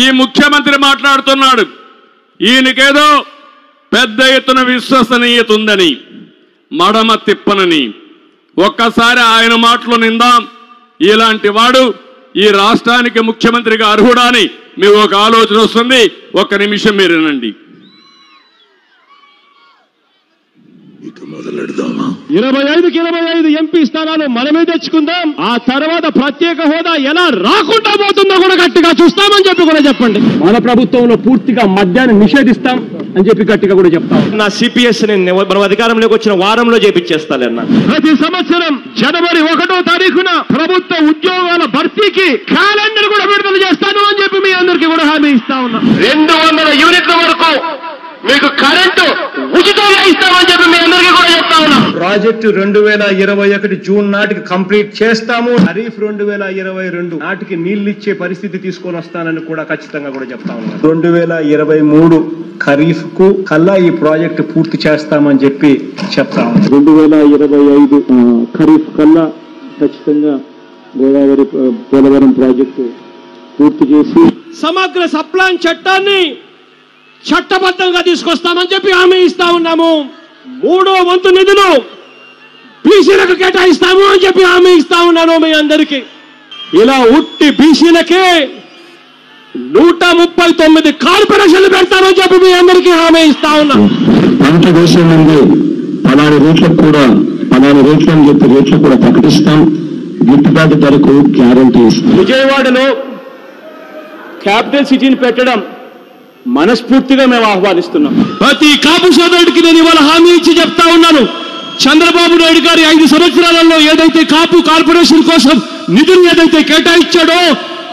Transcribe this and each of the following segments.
ఈ ముఖ్యమంత్రి మాట్లాడుతున్నాడు, ఈయనకేదో పెద్ద ఎత్తున విశ్వసనీయత ఉందని, మడమ తిప్పనని. ఒక్కసారి ఆయన మాటలు నిందాం. ఇలాంటి వాడు ఈ రాష్ట్రానికి ముఖ్యమంత్రిగా అర్హుడా అని మీకు ఒక ఆలోచన వస్తుంది. ఒక్క నిమిషం మీరు వినండి. 25కి 25 ఎంపీ స్థానాలు మనమే తెచ్చుకుందాం. ఆ తర్వాత ప్రత్యేక హోదా ఎలా రాకుండా పోతుందో కూడా గట్టిగా చూస్తామని చెప్పి కూడా చెప్పండి. మన ప్రభుత్వంలో పూర్తిగా మద్యాన్ని నిషేధిస్తాం అని చెప్పి గట్టిగా కూడా చెప్తాం. నా సిపిఎస్ మనం అధికారంలోకి వచ్చిన వారంలో చేపించేస్తానన్నా. ప్రతి సంవత్సరం జనవరి 1వ తారీఖున ప్రభుత్వ ఉద్యోగాల భర్తీకి క్యాలెండర్ కూడా విడుదల చేస్తాను అని చెప్పి మీ అందరికీ కూడా హామీ ఇస్తా ఉన్నా. 200 యూనిట్ల వరకు మీకు కరెంటు ఉచితంగా ఇస్తామని చెప్పి మీ అందరికీ కూడా చెప్తా ఉన్నా. ప్రాజెక్టు 2021 జూన్ నాటికి కంప్లీట్ చేస్తాము. ఖరీఫ్ 2022 నాటికి నీళ్లు ఇచ్చే పరిస్థితి తీసుకొని వస్తానని కూడా ఖచ్చితంగా కూడా చెప్తా ఉన్నా. 2023 ఖరీఫ్ కు కల్లా ఈ ప్రాజెక్టు పూర్తి చేస్తామని చెప్పి చెప్తా ఉన్నా. 2025 ఖరీఫ్ కల్లా ఖచ్చితంగా గోదావరి పోలవరం ప్రాజెక్టు పూర్తి చేసి సమగ్ర సప్లాన్ చట్టాన్ని చట్టబద్ధంగా తీసుకొస్తామని చెప్పి హామీ ఇస్తా ఉన్నాము. 3వ వంతు నిధులు బీసీలకు కేటాయిస్తాము అని చెప్పి హామీ ఇస్తా ఉన్నాను మీ అందరికీ. ఇలా ఉట్టి బీసీలకే 139 కార్పొరేషన్లు పెడతామని చెప్పి మీ అందరికీ హామీ ఇస్తా ఉన్నాం. భారతదేశం నుండి పలాని రేట్లకు కూడా పలాని రేట్లు అని చెప్పి రేట్లు కూడా ప్రకటిస్తాం. గిట్టుబాటు ధరకు గ్యారంటీ ఇస్తాం. విజయవాడలో క్యాపిటల్ సిటీని పెట్టడం మనస్ఫూర్తిగా మేము ఆహ్వానిస్తున్నాం. ప్రతి కాపు సోదరుడికి నేను ఇవాళ హామీ ఇచ్చి చెప్తా ఉన్నాను. చంద్రబాబు నాయుడు గారి 5 సంవత్సరాలలో ఏదైతే కాపు కార్పొరేషన్ కోసం నిధులు ఏదైతే కేటాయించాడో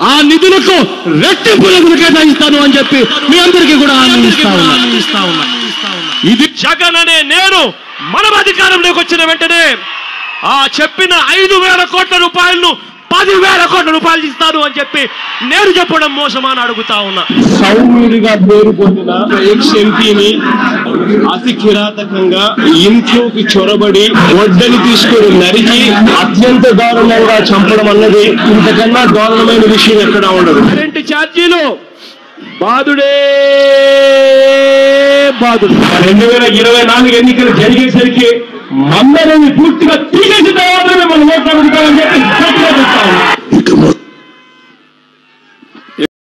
ఆ నిధులకు రెట్టింపు నిధులు కేటాయిస్తాను అని చెప్పి మీ అందరికీ కూడా హామీ ఇస్తా ఉన్నా. ఇది జగన్ అనే నేను మనం అధికారంలోకి వచ్చిన వెంటనే ఆ చెప్పిన 5,000 కోట్ల రూపాయలను 10,000 కోట్ల రూపాయలు ఇస్తాను అని చెప్పి నేను చెప్పడం మోసమని అడుగుతా ఉన్నా. సౌమ్యుడిగా పేరు పొందిన ఎక్స్-ఎంపీని అతి కిరాతకంగా ఇంట్లోకి చొరబడి ఒడ్డని తీసుకుని నరికి అత్యంత దారుణంగా చంపడం అన్నది ఇంతకన్నా దారుణమైన విషయం ఎక్కడా ఉండదు. కరెంటు ఛార్జీలు బాధుడే బాధుడు. 2024 ఎన్నికలు జరిగేసరికి మందరిని పూర్తిగా తీసేసిన తర్వాత మనం ఓట్లు అడుగుతామని చెప్పి